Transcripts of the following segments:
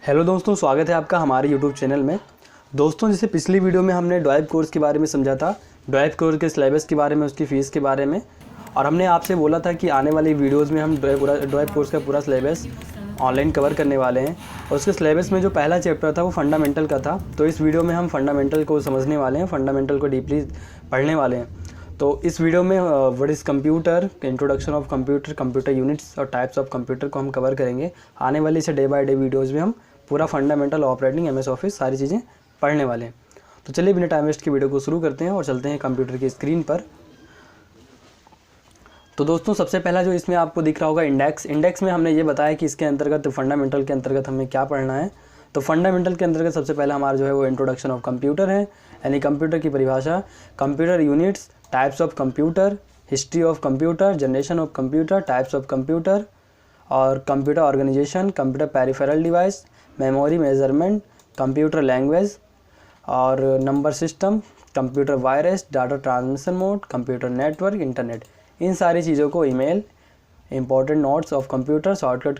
Hello दोस्तों, स्वागत है आपका हमारे यूट्यूब चैनल में। दोस्तों, जैसे पिछली वीडियो में हमने ड्वाइव कोर्स के बारे में समझा था, ड्वाइव कोर्स के सिलेबस के बारे में, उसकी फ़ीस के बारे में, और हमने आपसे बोला था कि आने वाली वीडियोस में हम ड्वाइव कोर्स का पूरा सिलेबस ऑनलाइन कवर करने वाले हैं। और उसके सिलेबस में जो पहला चैप्टर था वो फंडामेंटल का था। तो इस वीडियो में हम फंडामेंटल को समझने वाले हैं, फंडामेंटल को डीपली पढ़ने वाले हैं। तो इस वीडियो में what is computer, introduction of computer, computer units और टाइप्स ऑफ कंप्यूटर को हम कवर करेंगे। आने वाली से डे बाय डे वीडियोज़ में हम पूरा फंडामेंटल, ऑपरेटिंग, MS ऑफिस सारी चीज़ें पढ़ने वाले हैं। तो चलिए बिना टाइम वेस्ट की वीडियो को शुरू करते हैं और चलते हैं कंप्यूटर की स्क्रीन पर। तो दोस्तों, सबसे पहला जो इसमें आपको दिख रहा होगा इंडेक्स में हमने ये बताया कि इसके अंतर्गत फंडामेंटल के अंतर्गत हमें क्या पढ़ना है। तो फंडामेंटल के अंतर्गत सबसे पहला हमारा जो है वो इंट्रोडक्शन ऑफ कंप्यूटर है, यानी कंप्यूटर की परिभाषा, computer units, types of computer, history of computer, generation of computer, types of computer और computer organisation, computer peripheral device, memory measurement, computer language और number system, computer virus, data transmission mode, computer network, internet. इन सारी चीज़ों को email, important notes of computer, shortcut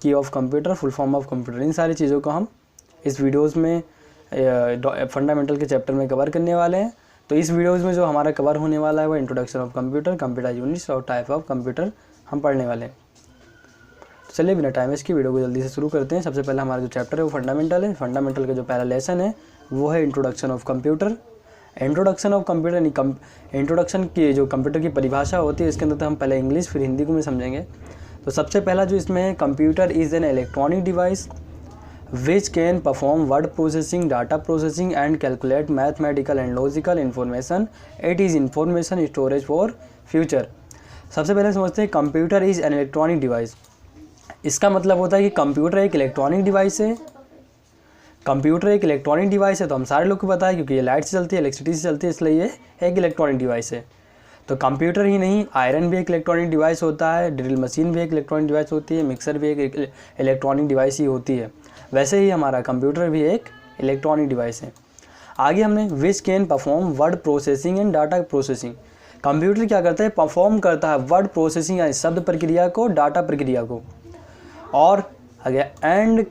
key of computer, full form of computer, इन सारी चीज़ों को हम इस वीडियोस में फंडामेंटल के चैप्टर में कवर करने वाले हैं। तो इस वीडियोस में जो हमारा कवर होने वाला है वो introduction of computer, computer units और टाइप ऑफ कंप्यूटर हम पढ़ने वाले हैं। चलिए बिना टाइम वेस्ट की वीडियो को जल्दी से शुरू करते हैं। सबसे पहले हमारा जो चैप्टर है वो फंडामेंटल है। फंडामेंटल का जो पहला लेसन है वो है introduction of computer. Introduction of computer यानी इंट्रोडक्शन की जो कंप्यूटर की परिभाषा होती है, इसके अंदर तो हम पहले इंग्लिश फिर हिंदी को में समझेंगे। तो सबसे पहला जो इसमें है, computer is an electronic device which can perform word processing, data processing and calculate mathematical and logical information. It is information storage for future. सबसे पहले समझते हैं computer is an electronic device. इसका मतलब होता है कि कंप्यूटर एक इलेक्ट्रॉनिक डिवाइस है। कंप्यूटर एक इलेक्ट्रॉनिक डिवाइस है तो हम सारे लोग को पता है, क्योंकि ये लाइट से चलती है, इलेक्ट्रिसिटी से चलती है, इसलिए ये एक इलेक्ट्रॉनिक डिवाइस है। तो कंप्यूटर ही नहीं, आयरन भी एक इलेक्ट्रॉनिक डिवाइस होता है, ड्रिल मशीन भी एक इलेक्ट्रॉनिक डिवाइस होती है, मिक्सर भी एक इलेक्ट्रॉनिक डिवाइस ही होती है। वैसे ही हमारा कंप्यूटर भी एक इलेक्ट्रॉनिक डिवाइस है। आगे हमने which can perform word processing and data processing. Computer क्या करता है, परफॉर्म करता है वर्ड प्रोसेसिंग यानी शब्द प्रक्रिया को, डाटा प्रक्रिया को, और आगे and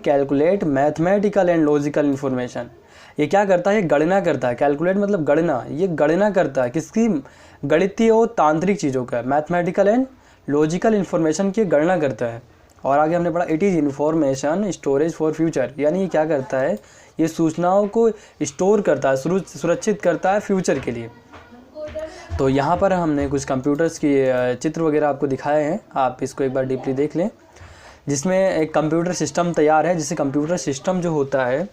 calculate mathematical and logical information. ये क्या करता है, गणना करता है। कैलकुलेट मतलब गणना, ये गणना करता है किसकी, गणितीय और तांत्रिक चीज़ों का, मैथमेटिकल एंड लॉजिकल इन्फॉर्मेशन की गणना करता है। और आगे हमने पढ़ा it is information storage for future, यानी ये क्या करता है, ये सूचनाओं को स्टोर करता है, सुरक्षित करता है फ्यूचर के लिए। तो यहाँ पर हमने कुछ कंप्यूटर्स की चित्र वगैरह आपको दिखाए हैं, आप इसको एक बार डीपली देख लें। जिसमें एक कंप्यूटर सिस्टम तैयार है। जिससे कंप्यूटर सिस्टम जो होता है,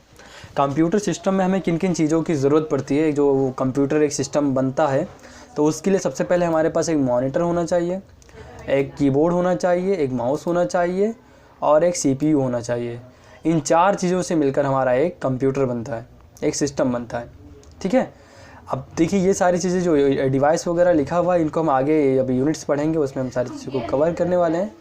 कंप्यूटर सिस्टम में हमें किन किन चीज़ों की ज़रूरत पड़ती है, जो कंप्यूटर एक सिस्टम बनता है। तो उसके लिए सबसे पहले हमारे पास एक मॉनिटर होना चाहिए, एक कीबोर्ड होना चाहिए, एक माउस होना चाहिए और एक CPU होना चाहिए। इन चार चीज़ों से मिलकर हमारा एक कंप्यूटर बनता है, एक सिस्टम बनता है। ठीक है, अब देखिए ये सारी चीज़ें जो डिवाइस वगैरह लिखा हुआ है, इनको हम आगे अभी यूनिट्स पढ़ेंगे, उसमें हम सारी चीज़ों को कवर करने वाले हैं।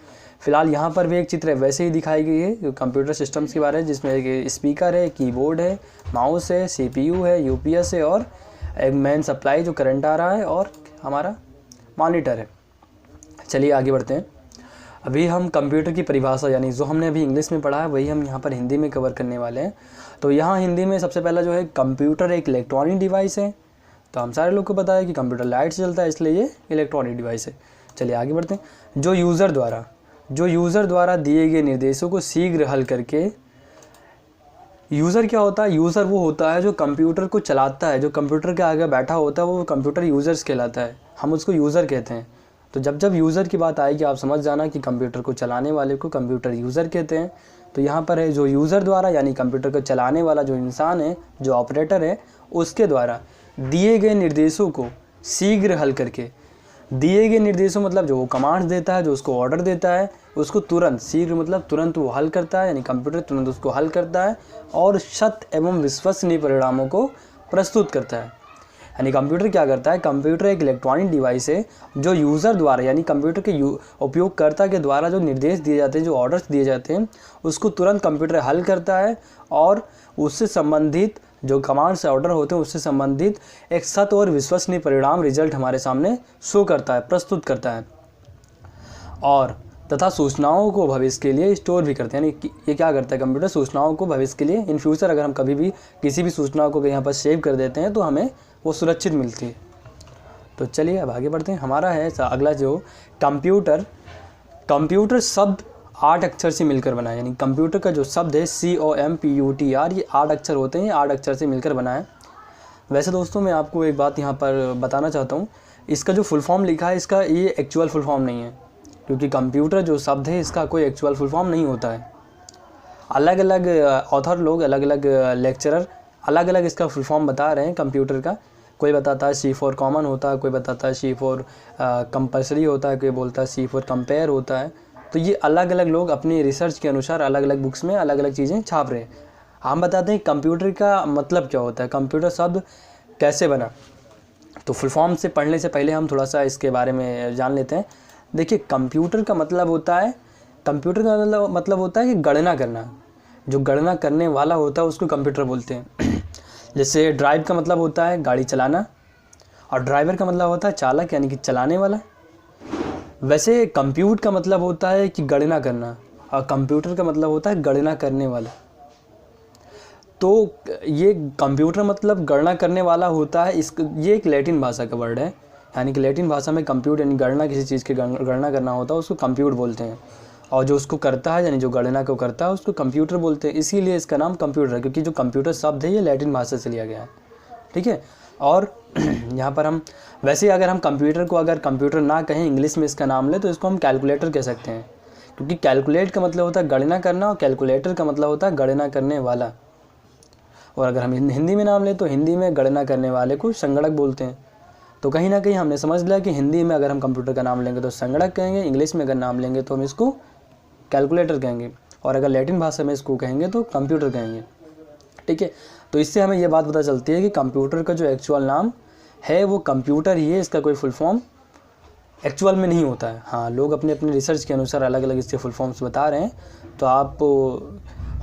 फिलहाल यहाँ पर भी एक चित्र वैसे ही दिखाई गई है कंप्यूटर सिस्टम्स के बारे में, जिसमें एक स्पीकर है, कीबोर्ड है, माउस है, CPU है, UPS है और एक मेन सप्लाई जो करंट आ रहा है और हमारा मॉनिटर है। चलिए आगे बढ़ते हैं। अभी हम कंप्यूटर की परिभाषा यानी जो हमने अभी इंग्लिश में पढ़ा है वही हम यहाँ पर हिंदी में कवर करने वाले हैं। तो यहाँ हिंदी में सबसे पहला जो है, कंप्यूटर एक इलेक्ट्रॉनिक डिवाइस है। तो हम सारे लोग को पता है कि कंप्यूटर लाइट से चलता है, इसलिए ये इलेक्ट्रॉनिक डिवाइस है। चलिए आगे बढ़ते हैं। जो यूज़र द्वारा दिए गए निर्देशों को शीघ्र हल करके, यूज़र क्या होता है, यूज़र वो होता है जो कंप्यूटर को चलाता है, जो कंप्यूटर के आगे बैठा होता है, वो कंप्यूटर यूज़र्स कहलाता है, हम उसको यूज़र कहते हैं। तो जब यूज़र की बात आएगी आप समझ जाना कि कंप्यूटर को चलाने वाले को कंप्यूटर यूज़र कहते हैं। तो यहाँ पर है जो यूज़र द्वारा यानी कंप्यूटर को चलाने वाला जो इंसान है, जो ऑपरेटर है, उसके द्वारा दिए गए निर्देशों को शीघ्र हल करके, दिए गए निर्देशों मतलब जो वो कमांड्स देता है, जो उसको ऑर्डर देता है, उसको तुरंत, शीघ्र मतलब तुरंत वो हल करता है, यानी कंप्यूटर तुरंत उसको हल करता है और सत्य एवं विश्वसनीय परिणामों को प्रस्तुत करता है। यानी कंप्यूटर क्या करता है, कंप्यूटर एक इलेक्ट्रॉनिक डिवाइस है जो यूज़र द्वारा यानी कंप्यूटर के उपयोगकर्ता के द्वारा जो निर्देश दिए जाते हैं, जो ऑर्डर्स दिए जाते हैं, उसको तुरंत कंप्यूटर हल करता है और उससे संबंधित जो कमांड से ऑर्डर होते हैं उससे संबंधित एक सत्य और विश्वसनीय परिणाम, रिजल्ट हमारे सामने शो करता है, प्रस्तुत करता है। और तथा सूचनाओं को भविष्य के लिए स्टोर भी करते हैं। यानी ये क्या करता है कंप्यूटर, सूचनाओं को भविष्य के लिए इन फ्यूचर अगर हम कभी भी किसी भी सूचना को यहाँ पर सेव कर देते हैं तो हमें वो सुरक्षित मिलती है। तो चलिए अब आगे बढ़ते हैं। हमारा है अगला जो कंप्यूटर। कंप्यूटर शब्द 8 अक्षर से मिलकर बना है। यानी कंप्यूटर का जो शब्द है COMPUTR, ये 8 अक्षर होते हैं, 8 अक्षर से मिलकर बना है। वैसे दोस्तों मैं आपको एक बात यहाँ पर बताना चाहता हूँ, इसका जो फुल फॉर्म लिखा है इसका ये एक्चुअल फुल फॉर्म नहीं है, क्योंकि कंप्यूटर जो शब्द है इसका कोई एक्चुअल फुल फॉर्म नहीं होता है। अलग अलग ऑथर लोग, अलग अलग लेक्चरर अलग अलग इसका फुल फॉर्म बता रहे हैं कंप्यूटर का। कोई बताता है C फॉर कॉमन होता है, कोई बताता है C फॉर कंपल्सरी होता है, कोई बोलता है C फॉर कंपेयर होता है। तो ये अलग अलग लोग अपनी रिसर्च के अनुसार अलग अलग बुक्स में अलग अलग चीज़ें छाप रहे हैं। हम बताते हैं कंप्यूटर का मतलब क्या होता है, कंप्यूटर शब्द कैसे बना। तो फुल फॉर्म से पढ़ने से पहले हम थोड़ा सा इसके बारे में जान लेते हैं। देखिए कंप्यूटर का मतलब होता है, कंप्यूटर का मतलब होता है कि गणना करना। जो गणना करने वाला होता है उसको कंप्यूटर बोलते हैं। जैसे ड्राइव का मतलब होता है गाड़ी चलाना, और ड्राइवर का मतलब होता है चालक यानी कि चलाने वाला। वैसे कंप्यूट का मतलब होता है कि गणना करना, और कंप्यूटर का मतलब होता है गणना करने वाला। तो ये कंप्यूटर मतलब गणना करने वाला होता है। ये एक लैटिन भाषा का वर्ड है, यानी कि लैटिन भाषा में कंप्यूट यानी गणना, किसी चीज़ की गणना करना होता है उसको कंप्यूट बोलते हैं, और जो उसको करता है यानी जो गणना को करता है उसको कंप्यूटर बोलते हैं। इसीलिए इसका नाम कंप्यूटर है, क्योंकि जो कंप्यूटर शब्द है ये लैटिन भाषा से लिया गया है। ठीक है। और यहाँ पर हम वैसे अगर हम कंप्यूटर को अगर कंप्यूटर ना कहें, इंग्लिश में इसका नाम ले तो इसको हम कैलकुलेटर कह सकते हैं, क्योंकि कैलकुलेट का मतलब होता है गणना करना और कैलकुलेटर का मतलब होता है गणना करने वाला। और अगर हम हिंदी में नाम लें तो हिंदी में गणना करने वाले को संगणक बोलते हैं। तो कहीं ना कहीं हमने समझ लिया कि हिंदी में अगर हम कंप्यूटर का नाम लेंगे तो संगणक कहेंगे, इंग्लिश में अगर नाम लेंगे तो हम इसको कैलकुलेटर कहेंगे, और अगर लैटिन भाषा में इसको कहेंगे तो कंप्यूटर कहेंगे। ठीक है। तो इससे हमें यह बात पता चलती है कि कंप्यूटर का जो एक्चुअल नाम है वो कंप्यूटर ही है, इसका कोई फुल फॉर्म एक्चुअल में नहीं होता है। हाँ, लोग अपने अपने रिसर्च के अनुसार अलग अलग इसके फुल फॉर्म्स बता रहे हैं, तो आप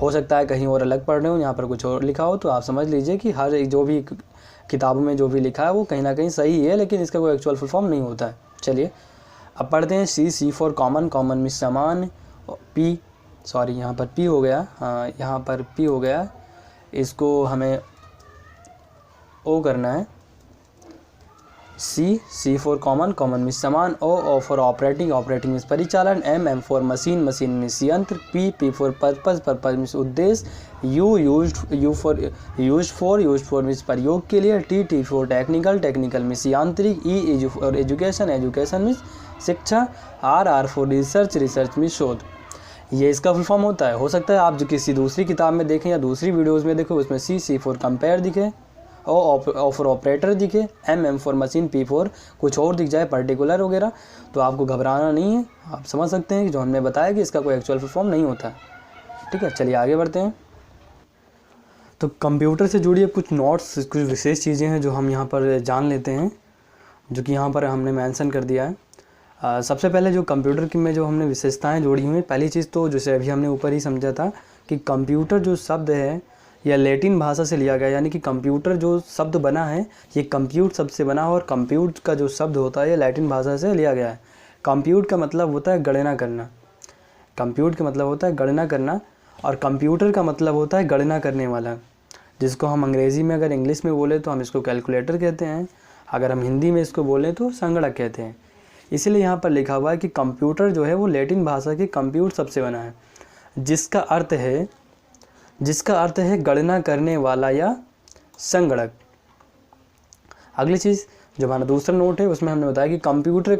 हो सकता है कहीं और अलग पढ़ रहे हो, यहाँ पर कुछ और लिखा हो, तो आप समझ लीजिए कि हर एक जो भी किताबों में जो भी लिखा है वो कहीं ना कहीं सही है, लेकिन इसका कोई एक्चुअल फुल फॉर्म नहीं होता है। चलिए अब पढ़ते हैं C फॉर कॉमन, कॉमन में समान, P सॉरी यहाँ पर P हो गया, हाँ यहाँ पर P हो गया, इसको हमें O करना है। C फॉर कॉमन, कॉमन में समान, O फॉर ऑपरेटिंग, ऑपरेटिंग में परिचालन, M फॉर मशीन, मशीन में यंत्र, P फॉर पर्पस, पर्पस में उद्देश्य, U फॉर में प्रयोग के लिए, T फॉर टेक्निकल, टेक्निकल में यांत्रिक, E फॉर एजुकेशन, एजुकेशन में शिक्षा, R फॉर रिसर्च, रिसर्च में शोध। ये इसका फुल फॉर्म होता है। हो सकता है आप जो किसी दूसरी किताब में देखें या दूसरी वीडियोज़ में देखें उसमें C फॉर कंपेयर दिखे, O फॉर ऑपरेटर दिखे, M for machine, P for कुछ और दिख जाए पर्टिकुलर वगैरह। तो आपको घबराना नहीं है, आप समझ सकते हैं कि जो हमने बताया कि इसका कोई एक्चुअल फुल फॉर्म नहीं होता। ठीक है, चलिए आगे बढ़ते हैं। तो कंप्यूटर से जुड़ी कुछ नोट्स, कुछ विशेष चीज़ें हैं जो हम यहाँ पर जान लेते हैं, जो कि यहाँ पर हमने मेंशन कर दिया है। सबसे पहले जो कंप्यूटर की में जो हमने विशेषताएं जोड़ी हुई हैं, पहली चीज़ तो जैसे अभी हमने ऊपर ही समझा था कि कंप्यूटर जो शब्द है यह लैटिन भाषा से लिया गया, यानी कि कंप्यूटर जो शब्द बना है ये कंप्यूट शब्द से बना, और कंप्यूट का जो शब्द होता है ये लैटिन भाषा से लिया गया है। कंप्यूट का मतलब होता है गणना करना, कंप्यूट का मतलब होता है गणना करना, और कंप्यूटर का मतलब होता है गणना करने वाला, जिसको हम अंग्रेज़ी में अगर इंग्लिश में बोले तो हम इसको कैलकुलेटर कहते हैं, अगर हम हिंदी में इसको बोलें तो संगणक कहते हैं। इसीलिए यहाँ पर लिखा हुआ है कि कंप्यूटर जो है वो लैटिन भाषा के कंप्यूट शब्द से बना है, जिसका अर्थ है गणना करने वाला या संगणक। अगली चीज़ जो हमारा दूसरा नोट है उसमें हमने बताया कि कंप्यूटर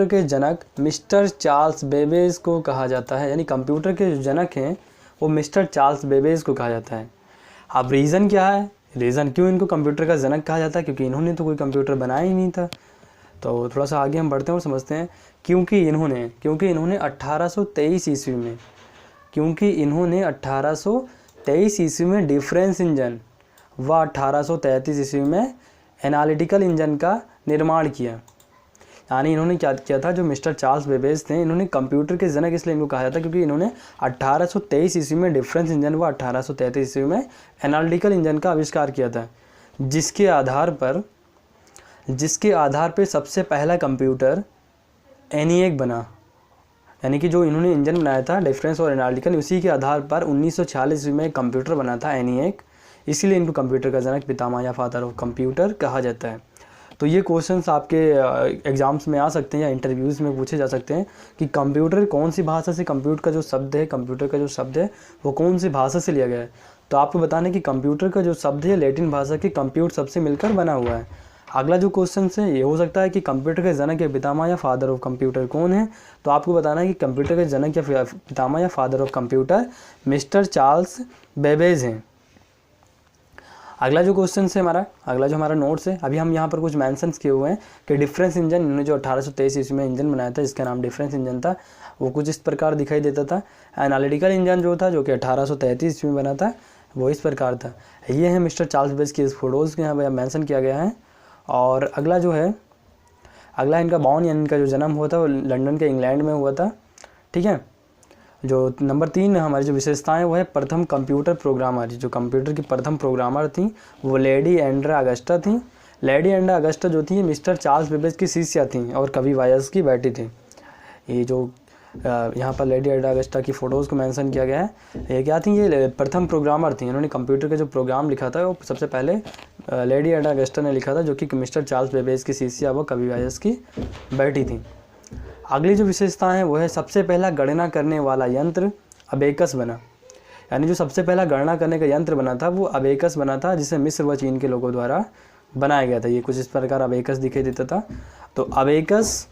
के जनक मिस्टर चार्ल्स बेबेज को कहा जाता है, यानी कंप्यूटर के जो जनक हैं वो मिस्टर चार्ल्स बेबेज को कहा जाता है। अब रीज़न क्या है, रीज़न क्यों इनको कंप्यूटर का जनक कहा जाता है, क्योंकि इन्होंने तो कोई कंप्यूटर बनाया ही नहीं था। तो थोड़ा सा आगे हम बढ़ते हैं और समझते हैं क्योंकि इन्होंने 1823 ईस्वी में डिफरेंस इंजन व 1833 ईस्वी में एनालिटिकल इंजन का निर्माण किया। यानी इन्होंने क्या किया था, जो मिस्टर चार्ल्स बेबेज थे इन्होंने कंप्यूटर के जनक इसलिए इनको कहा जाता है क्योंकि इन्होंने 1823 ईस्वी में डिफरेंस इंजन व 1833 ईस्वी में एनालिटिकल इंजन का आविष्कार किया था, जिसके आधार पर सबसे पहला कंप्यूटर ENIAC बना। यानी कि जो इन्होंने इंजन बनाया था डिफरेंस और एनालिटिकल, उसी के आधार पर 1946 में कंप्यूटर बना था ENIAC, इसीलिए इनको कंप्यूटर का जनक, पितामह या फादर ऑफ कंप्यूटर कहा जाता है। तो ये क्वेश्चंस आपके एग्जाम्स में आ सकते हैं या इंटरव्यूज़ में पूछे जा सकते हैं कि कंप्यूटर कौन सी भाषा से, कंप्यूटर का जो शब्द है वो कौन सी भाषा से लिया गया है। तो आपको बताना है कि कंप्यूटर का जो शब्द है लैटिन भाषा के कंप्यूट शब्द से मिलकर बना हुआ है। अगला जो क्वेश्चन है ये हो सकता है कि कंप्यूटर के जनक या पितामह या फादर ऑफ कंप्यूटर कौन है। तो आपको बताना है कि कंप्यूटर के जनक या पितामह या father of computer mister Charles Babbage हैं। अगला जो क्वेश्चन है हमारा नोट्स है, अभी हम यहाँ पर कुछ मेंशंस किए हुए हैं कि डिफरेंस इंजन, इन्होंने जो 1823 ईस्वी में इंजन बनाया था जिसका नाम डिफरेंस इंजन था, वो कुछ इस प्रकार दिखाई देता था। एनालिटिकल इंजन जो था, जो कि 1833 ईस्वी में बना था, वो इस प्रकार था। ये है मिस्टर चार्ल्स बेबेज की इस फोटोज़ के यहाँ पर मेंशन किया गया है। और अगला इनका बॉर्न यानी इनका जो जन्म हुआ था वो लंदन के इंग्लैंड में हुआ था। ठीक है। जो नंबर 3 हमारी जो विशेषताएं वो है प्रथम कंप्यूटर प्रोग्रामर। जो कंप्यूटर की प्रथम प्रोग्रामर थी वो लेडी एंड्रा अगस्टा थी। लेडी एंड्रा अगस्टा जो थी मिस्टर चार्ल्स बेबेज की शिष्या थी और कवि वायस की बेटी थी। ये जो यहाँ पर लेडी एंड्रा अगस्टा की फ़ोटोज़ को मेंशन किया गया है, ये क्या थी, ये प्रथम प्रोग्रामर थी। इन्होंने कंप्यूटर का जो प्रोग्राम लिखा था वो सबसे पहले लेडी एंड्रा अगस्टा ने लिखा था, जो कि मिस्टर चार्ल्स बेबेज की शिष्या व कवि वायस की बेटी थी। अगली जो विशेषता है वो है सबसे पहला गणना करने वाला यंत्र अबेकस बना। यानी जो सबसे पहला गणना करने का यंत्र बना था वो अबेकस बना था, जिसे मिस्र व चीन के लोगों द्वारा बनाया गया था। ये कुछ इस प्रकार अबेकस दिखाई देता था। तो अबेकस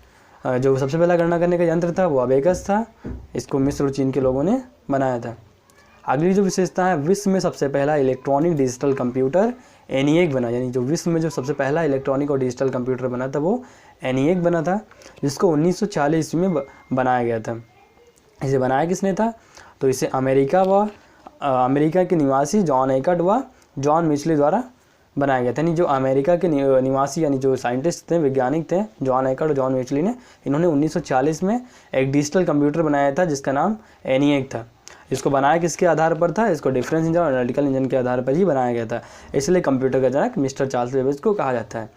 जो सबसे पहला गणना करने का यंत्र था वो अबेकस था, इसको मिस्र और चीन के लोगों ने बनाया था। अगली जो विशेषता है, विश्व में सबसे पहला इलेक्ट्रॉनिक डिजिटल कंप्यूटर ENIAC बना। यानी जो विश्व में जो सबसे पहला इलेक्ट्रॉनिक और डिजिटल कंप्यूटर बना था वो ENIAC बना था, जिसको 1940 ईस्वी में बनाया गया था। इसे बनाया किसने था, तो इसे अमेरिका के निवासी जॉन एकर्ट व जॉन मिचली द्वारा बनाया गया था। यानी जो अमेरिका के निवासी यानी जो साइंटिस्ट थे, वैज्ञानिक थे, जॉन एकर्ट और जॉन मिचली ने, इन्होंने 1940 में एक डिजिटल कंप्यूटर बनाया था जिसका नाम ENIAC था। इसको बनाया किसके आधार पर था, इसको डिफरेंस इंजन और एनालिटिकल इंजन के आधार पर ही बनाया गया था, इसलिए कंप्यूटर का जनक मिस्टर चार्ल्स बेबेज को कहा जाता है।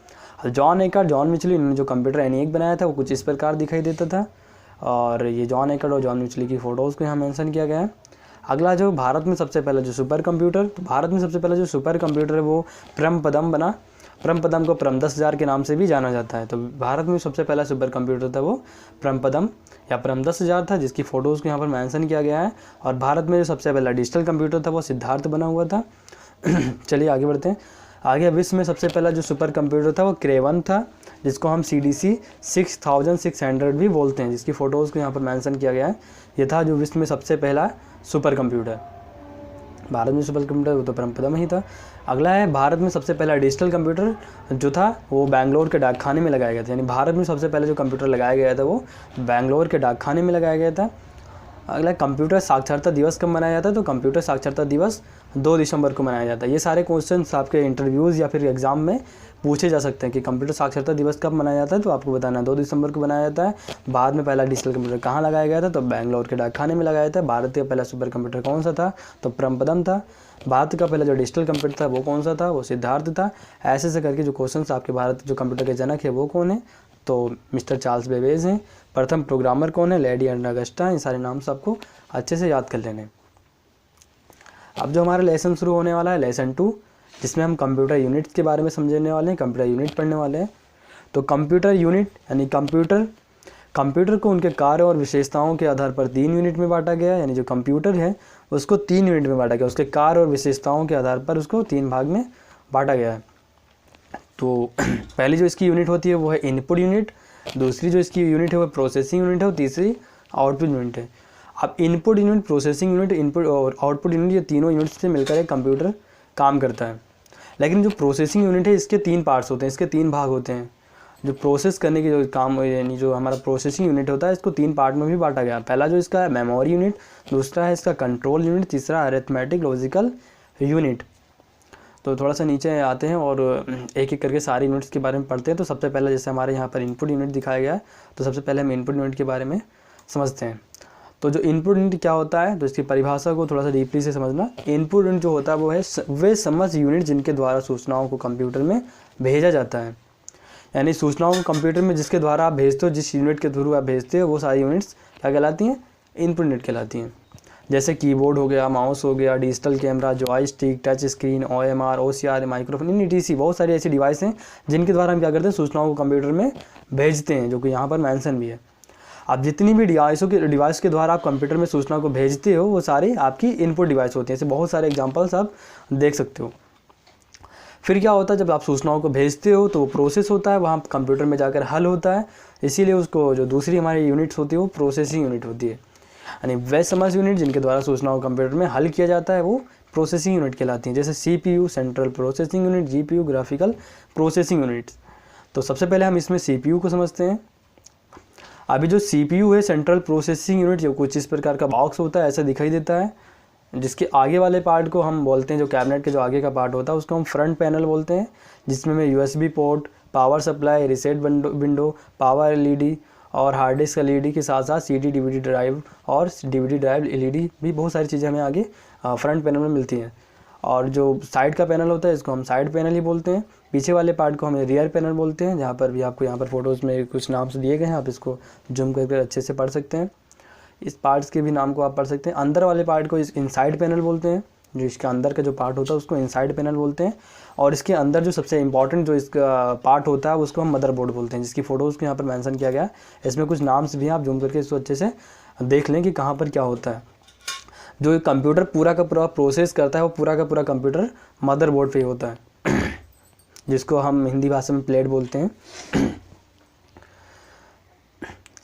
जॉन एकर्ट, जॉन मिचली, इन्होंने जो कंप्यूटर ENIAC बनाया था वो कुछ इस प्रकार दिखाई देता था। और ये जॉन एकर्ट और जॉन मिचली की फ़ोटोज़ को यहाँ मेंशन किया गया है। अगला जो भारत में सबसे पहला जो सुपर कंप्यूटर, तो भारत में सबसे पहला जो सुपर कंप्यूटर है वो परमपदम बना। परमपदम को परम 10,000 के नाम से भी जाना जाता है। तो भारत में सबसे पहला सुपर कंप्यूटर था वो परमपदम या परम 10,000 था, जिसकी फ़ोटोज़ को यहाँ पर मेंशन किया गया है। और भारत में जो सबसे पहला डिजिटल कंप्यूटर था वो सिद्धार्थ बना हुआ था। चलिए आगे बढ़ते हैं। आगे विश्व में सबसे पहला जो सुपर कंप्यूटर था वो क्रेवन था, जिसको हम CDC 6600 भी बोलते हैं, जिसकी फ़ोटोज़ को यहाँ पर मेंशन किया गया है। ये था जो विश्व में सबसे पहला सुपर कंप्यूटर। भारत में सुपर कंप्यूटर वो तो परमपदम ही था। अगला है भारत में सबसे पहला डिजिटल कंप्यूटर जो था वो बेंगलोर के डाकखाने में लगाया गया था। यानी भारत में सबसे पहले जो कंप्यूटर लगाया गया था वो बेंगलोर के डाकखाने में लगाया गया था। अगला कंप्यूटर साक्षरता दिवस कब मनाया जाता है, तो कंप्यूटर साक्षरता दिवस 2 दिसंबर को मनाया जाता है। ये सारे क्वेश्चंस आपके इंटरव्यूज़ या फिर एग्जाम में पूछे जा सकते हैं कि कंप्यूटर साक्षरता दिवस कब मनाया जाता है, तो आपको बताना 2 दिसंबर को मनाया जाता है। बाद में पहला डिजिटल कंप्यूटर कहाँ लगाया गया था, तो बेंगलोर के डाकखाने में लगाया था। भारत का पहला सुपर कंप्यूटर कौन सा था, तो परमपदम था। भारत का पहला जो डिजिटल कंप्यूटर था वो कौन सा था, वो सिद्धार्थ था। ऐसे से करके जो क्वेश्चन आपके भारत जो कंप्यूटर के जनक है वो कौन है, तो मिस्टर चार्ल्स बेबेज हैं। प्रथम प्रोग्रामर कौन है, लेडी एंड्रा अगस्टा। ये सारे नाम से आपको अच्छे से याद कर लेने। अब जो हमारा लेसन शुरू होने वाला है लेसन 2, जिसमें हम कंप्यूटर यूनिट्स के बारे में समझने वाले हैं, कंप्यूटर यूनिट पढ़ने वाले हैं। तो कंप्यूटर यूनिट यानी कंप्यूटर को उनके कार्य और विशेषताओं के आधार पर 3 यूनिट में बांटा गया। यानी जो कंप्यूटर है उसको 3 यूनिट में बांटा गया, उसके कार्य और विशेषताओं के आधार पर उसको 3 भाग में बांटा गया है। तो पहली जो इसकी यूनिट होती है वो है इनपुट यूनिट, दूसरी जो इसकी यूनिट है वो प्रोसेसिंग यूनिट है और तीसरी आउटपुट यूनिट है। अब input unit, processing unit, input और आउटपुट यूनिट, ये तीनों यूनिट्स से मिलकर एक कंप्यूटर काम करता है। लेकिन जो प्रोसेसिंग यूनिट है इसके 3 पार्ट्स होते हैं, इसके 3 भाग होते हैं। जो प्रोसेस करने की जो काम यानी जो हमारा प्रोसेसिंग यूनिट होता है इसको 3 पार्ट में भी बांटा गया। पहला जो इसका है मेमोरी यूनिट, दूसरा है इसका कंट्रोल यूनिट, तीसरा अरिथमेटिक लॉजिकल यूनिट। तो थोड़ा सा नीचे आते हैं और एक एक करके सारी यूनिट्स के बारे में पढ़ते हैं। तो सबसे पहले जैसे हमारे यहाँ पर इनपुट यूनिट दिखाया गया है, तो सबसे पहले हम इनपुट यूनिट के बारे में समझते हैं। तो जो इनपुट यूनिट क्या होता है, तो इसकी परिभाषा को थोड़ा सा डीपली से समझना। इनपुट यूनिट जो होता है वो है वे समस्त यूनिट जिनके द्वारा सूचनाओं को कंप्यूटर में भेजा जाता है। यानी सूचनाओं को कंप्यूटर में जिसके द्वारा आप भेजते हो, जिस यूनिट के थ्रू आप भेजते हो, वो सारी यूनिट्स क्या कहलाती हैं? इनपुट यूनिट कहलाती हैं। जैसे कीबोर्ड हो गया, माउस हो गया, digital camera, joystick, touch screen, OMR, OCR, microphone, ETC, बहुत सारी ऐसी डिवाइस हैं जिनके द्वारा हम क्या करते हैं? सूचनाओं को कंप्यूटर में भेजते हैं, जो कि यहाँ पर मेंशन भी है। आप जितनी भी डिवाइस के द्वारा आप कंप्यूटर में सूचना को भेजते हो, वो सारी आपकी इनपुट डिवाइस होती हैं। ऐसे बहुत सारे एग्जांपल्स आप देख सकते हो। फिर क्या होता है, जब आप सूचनाओं को भेजते हो तो वो प्रोसेस होता है, वहाँ कंप्यूटर में जाकर हल होता है। इसीलिए उसको जो दूसरी हमारी यूनिट्स होती है वो प्रोसेसिंग यूनिट होती है। यानी वे समझ यूनिट जिनके द्वारा सूचनाओं को कंप्यूटर में हल किया जाता है वो प्रोसेसिंग यूनिट कहलाती हैं। जैसे CPU central processing unit, GPU graphical processing units. तो सबसे पहले हम इसमें CPU को समझते हैं। अभी जो CPU है, सेंट्रल प्रोसेसिंग यूनिट, जो कुछ इस प्रकार का बॉक्स होता है, ऐसा दिखाई देता है, जिसके आगे वाले पार्ट को हम बोलते हैं, जो कैबिनेट के जो आगे का पार्ट होता है उसको हम फ्रंट पैनल बोलते हैं, जिसमें में USB port, power supply, reset window, power LED और हार्ड डिस्क LED के साथ साथ CD DVD ड्राइव और DVD ड्राइव LED भी, बहुत सारी चीज़ें हमें आगे फ्रंट पैनल में मिलती हैं। और जो साइड का पैनल होता है इसको हम साइड पैनल ही बोलते हैं। पीछे वाले पार्ट को हम रियर पैनल बोलते हैं, जहाँ पर भी आपको यहाँ पर फोटोज़ में कुछ नाम से दिए गए हैं, आप इसको जूम करके अच्छे से पढ़ सकते हैं। इस पार्ट्स के भी नाम को आप पढ़ सकते हैं। अंदर वाले पार्ट को इनसाइड पैनल बोलते हैं, जो इसके अंदर का जो पार्ट होता है उसको इनसाइड पैनल बोलते हैं। और इसके अंदर जो सबसे इंपॉर्टेंट जो इसका पार्ट होता है उसको हम मदरबोर्ड बोलते हैं, जिसकी फ़ोटोज़ को यहाँ पर मेंशन किया गया है। इसमें कुछ नाम्स भी हैं, आप जूम करके इसको अच्छे से देख लें कि कहाँ पर क्या होता है। जो कंप्यूटर पूरा का पूरा प्रोसेस करता है वो पूरा का पूरा कंप्यूटर मदरबोर्ड पे होता है, जिसको हम हिंदी भाषा में प्लेट बोलते हैं।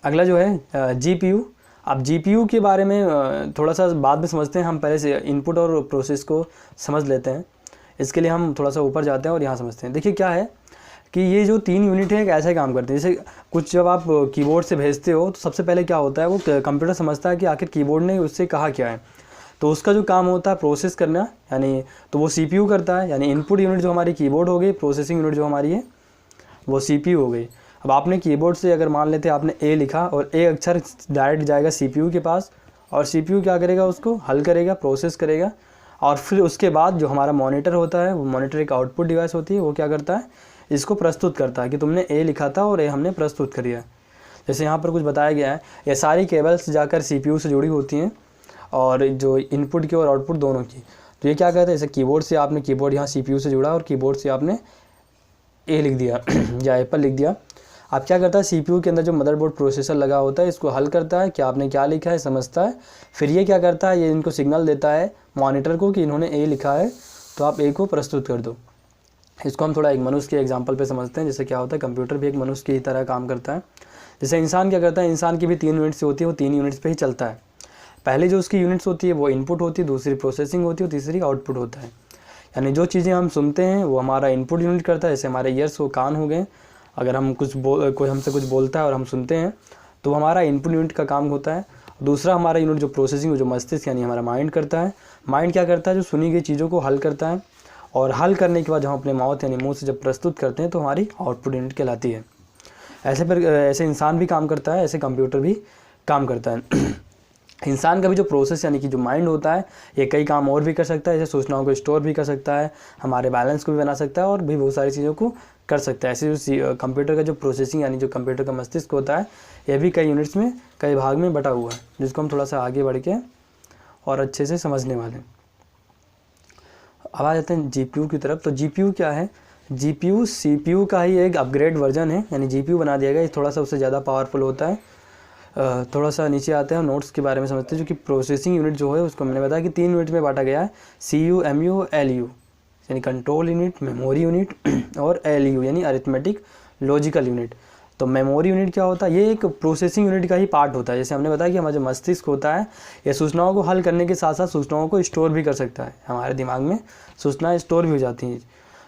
अगला जो है GPU। अब GPU के बारे में थोड़ा सा बाद में समझते हैं, हम पहले से इनपुट और प्रोसेस को समझ लेते हैं। इसके लिए हम थोड़ा सा ऊपर जाते हैं और यहाँ समझते हैं। देखिए क्या है कि ये जो 3 यूनिट है ऐसे काम करते हैं। जैसे कुछ जब आप कीबोर्ड से भेजते हो तो सबसे पहले क्या होता है, वो कंप्यूटर समझता है कि आखिर कीबोर्ड ने उससे कहा क्या है, तो उसका जो काम होता है प्रोसेस करना, यानी तो वो CPU करता है। यानी इनपुट यूनिट जो हमारी कीबोर्ड हो गई, प्रोसेसिंग यूनिट जो हमारी है वो CPU हो गई। अब आपने कीबोर्ड से अगर मान लेते आपने A लिखा और A अक्षर डायरेक्ट जाएगा CPU के पास, और CPU क्या करेगा, उसको हल करेगा, प्रोसेस करेगा। और फिर उसके बाद जो हमारा मॉनिटर होता है, वो मॉनिटर एक आउटपुट डिवाइस होती है, वो क्या करता है, इसको प्रस्तुत करता है कि तुमने A लिखा था और A हमने प्रस्तुत कर दिया। जैसे यहाँ पर कुछ बताया गया है, ये सारी केबल्स जाकर CPU से जुड़ी होती हैं, और जो इनपुट की और आउटपुट दोनों की। तो ये क्या कहते हैं, जैसे कीबोर्ड से आपने, कीबोर्ड यहाँ CPU से जुड़ा और कीबोर्ड से आपने A लिख दिया या एप्पल लिख दिया। अब क्या करता है, CPU के अंदर जो मदरबोर्ड प्रोसेसर लगा होता है इसको हल करता है कि आपने क्या लिखा है, समझता है। फिर ये क्या करता है, ये इनको सिग्नल देता है मॉनिटर को कि इन्होंने A लिखा है, तो आप A को प्रस्तुत कर दो। इसको हम थोड़ा एक मनुष्य के एग्जाम्पल पे समझते हैं। जैसे क्या होता है, कंप्यूटर भी एक मनुष्य की तरह काम करता है। जैसे इंसान क्या करता है, इंसान की भी 3 यूनिट्स होती है, वो 3 यूनिट्स पर ही चलता है। पहले जो उसकी यूनिट्स होती है वो इनपुट होती है, दूसरी प्रोसेसिंग होती है और तीसरी आउटपुट होता है। यानी जो चीज़ें हम सुनते हैं वो हमारा इनपुट यूनिट करता है। जैसे हमारे ईयर्स वो कान हो गए, अगर हम कोई हमसे कुछ बोलता है और हम सुनते हैं तो हमारा इनपुट यूनिट का काम होता है। दूसरा हमारा यूनिट जो प्रोसेसिंग, जो मस्तिष्क यानी हमारा माइंड करता है। माइंड क्या करता है, जो सुनी गई चीज़ों को हल करता है, और हल करने के बाद हम अपने माउथ यानी मुँह से जब प्रस्तुत करते हैं तो हमारी आउटपुट यूनिट कहलाती है। ऐसे इंसान भी काम करता है, ऐसे कंप्यूटर भी काम करता है। इंसान का भी जो प्रोसेस यानी कि जो माइंड होता है, ये कई काम और भी कर सकता है। जैसे सूचनाओं को स्टोर भी कर सकता है, हमारे बैलेंस को भी बना सकता है, और भी बहुत सारी चीज़ों को कर सकता है। ऐसे जो कंप्यूटर का जो प्रोसेसिंग यानी जो कंप्यूटर का मस्तिष्क होता है, यह भी कई यूनिट्स में, कई भाग में बटा हुआ है, जिसको हम थोड़ा सा आगे बढ़ के और अच्छे से समझने वाले हैं। अब आ जाते हैं GPU की तरफ। तो GPU क्या है, GPU CPU का ही एक अपग्रेड वर्जन है। यानी GPU बना दिया गया, थोड़ा सा उससे ज़्यादा पावरफुल होता है। थोड़ा सा नीचे आते हैं, नोट्स के बारे में समझते हैं। जो कि प्रोसेसिंग यूनिट जो है उसको मैंने बताया कि 3 यूनिट में बांटा गया है, CPU, MU, LU। यानी कंट्रोल यूनिट, मेमोरी यूनिट और LU यानी अरिथमेटिक लॉजिकल यूनिट। तो मेमोरी यूनिट क्या होता है, ये एक प्रोसेसिंग यूनिट का ही पार्ट होता है। जैसे हमने बताया कि हमारा जो मस्तिष्क होता है, ये सूचनाओं को हल करने के साथ साथ सूचनाओं को स्टोर भी कर सकता है। हमारे दिमाग में सूचनाएं स्टोर भी हो जाती हैं।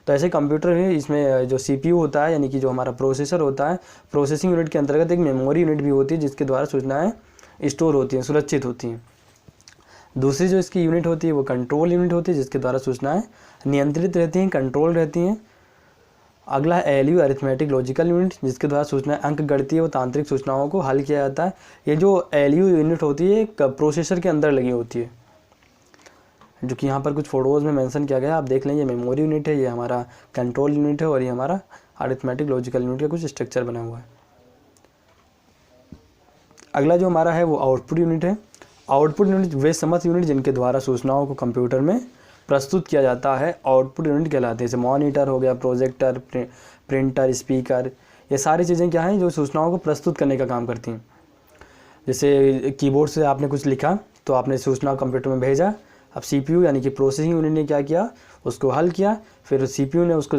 तो ऐसे कंप्यूटर है, इसमें जो CPU होता है यानी कि जो हमारा प्रोसेसर होता है, प्रोसेसिंग यूनिट के अंतर्गत एक मेमोरी यूनिट भी होती है, जिसके द्वारा सूचनाएं स्टोर होती हैं, सुरक्षित होती हैं। दूसरी जो इसकी यूनिट होती है वो कंट्रोल यूनिट होती है, जिसके द्वारा सूचनाएं नियंत्रित रहती हैं, कंट्रोल रहती हैं। अगला है LU अरिथमेटिक लॉजिकल यूनिट, जिसके द्वारा सूचनाएं अंक गणितीय व तांत्रिक सूचनाओं को हल किया जाता है। ये जो LU यूनिट होती है एक प्रोसेसर के अंदर लगी होती है, जो कि यहाँ पर कुछ फ़ोटोज़ में मेंशन किया गया है, आप देख लें। ये मेमोरी यूनिट है, ये हमारा कंट्रोल यूनिट है और ये हमारा अरिथमेटिक लॉजिकल यूनिट का कुछ स्ट्रक्चर बना हुआ है। अगला जो हमारा है वो आउटपुट यूनिट है। आउटपुट यूनिट वे समस्त यूनिट जिनके द्वारा सूचनाओं को कंप्यूटर में प्रस्तुत किया जाता है आउटपुट यूनिट कहलाते हैं। जैसे मॉनिटर हो गया, प्रोजेक्टर, प्रिंटर, स्पीकर, ये सारी चीज़ें क्या हैं जो सूचनाओं को प्रस्तुत करने का काम करती हैं। जैसे कीबोर्ड से आपने कुछ लिखा तो आपने सूचना कंप्यूटर में भेजा, अब सीपीयू यानी कि प्रोसेसिंग यूनिट ने क्या किया, उसको हल किया, फिर सीपीयू ने उसको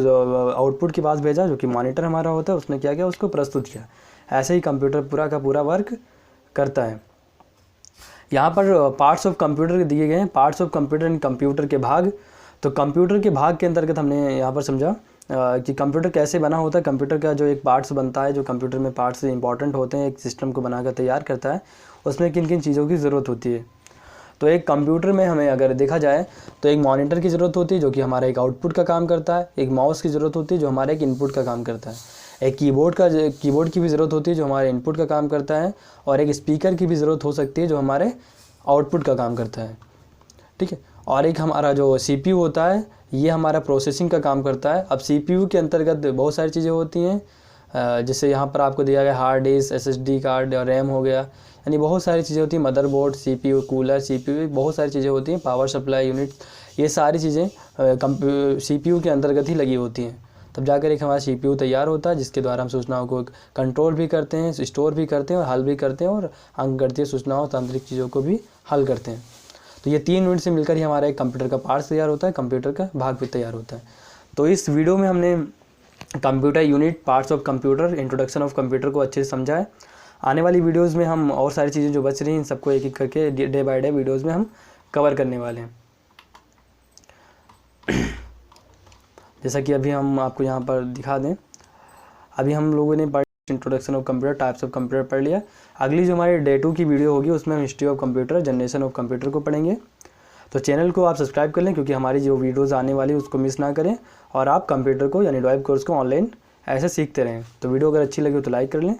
आउटपुट के पास भेजा जो कि मॉनिटर हमारा होता है, उसने क्या किया, उसको प्रस्तुत किया। ऐसे ही कंप्यूटर पूरा का पूरा वर्क करता है। यहाँ पर पार्ट्स ऑफ कंप्यूटर दिए गए हैं, parts of computer and computer के भाग। तो कंप्यूटर के भाग के अंतर्गत हमने यहाँ पर समझा कि कंप्यूटर कैसे बना होता है। कंप्यूटर का जो एक पार्ट्स बनता है, जो कंप्यूटर में पार्ट्स इंपॉर्टेंट होते हैं, एक सिस्टम को बनाकर तैयार करता है, उसमें किन किन चीज़ों की ज़रूरत होती है। तो एक कंप्यूटर में हमें अगर देखा जाए तो एक मॉनिटर की ज़रूरत होती है जो कि हमारा एक आउटपुट का काम करता है, एक माउस की ज़रूरत होती है जो हमारे एक इनपुट का काम करता है, एक कीबोर्ड की भी ज़रूरत होती है जो हमारे इनपुट का काम करता है, और एक स्पीकर की भी ज़रूरत हो सकती है जो हमारे आउटपुट का काम करता है। ठीक है, और एक हमारा जो सीपीयू होता है ये हमारा प्रोसेसिंग का काम करता है। अब सीपीयू के अंतर्गत बहुत सारी चीज़ें होती हैं, जैसे यहाँ पर आपको दिया गया हार्ड डिस्क, एसएसडी कार्ड और रैम हो गया, यानी बहुत सारी चीज़ें होती हैं। मदरबोर्ड, सीपीयू, कूलर, सीपीयू, बहुत सारी चीज़ें होती हैं, पावर सप्लाई यूनिट, ये सारी चीज़ें सीपीयू के अंतर्गत ही लगी होती हैं। तब जाकर एक हमारा सीपीयू तैयार होता है जिसके द्वारा हम सूचनाओं को कंट्रोल भी करते हैं, स्टोर भी करते हैं और हल भी करते हैं, और अंकगणितीय सूचनाओं, तांत्रिक चीज़ों को भी हल करते हैं। तो ये 3 यूनिट से मिलकर ही हमारा एक कंप्यूटर का पार्ट्स तैयार होता है, कंप्यूटर का भाग भी तैयार होता है। तो इस वीडियो में हमने computer unit, parts of computer, introduction of computer को अच्छे से समझा है। आने वाली वीडियोज़ में हम और सारी चीज़ें जो बच रही हैं इन सबको एक एक करके डे बाय डे वीडियोज़ में हम कवर करने वाले हैं। जैसा कि अभी हम आपको यहाँ पर दिखा दें, अभी हम लोगों ने introduction of computer, types of computer पढ़ लिया। अगली जो हमारी डे 2 की वीडियो होगी उसमें हम history of computer, generation of computer को पढ़ेंगे। तो चैनल को आप सब्सक्राइब कर लें क्योंकि हमारी जो वीडियोस आने वाली है उसको मिस ना करें, और आप कंप्यूटर को यानी वेब कोर्स को ऑनलाइन ऐसे सीखते रहें। तो वीडियो अगर अच्छी लगी हो तो लाइक कर लें।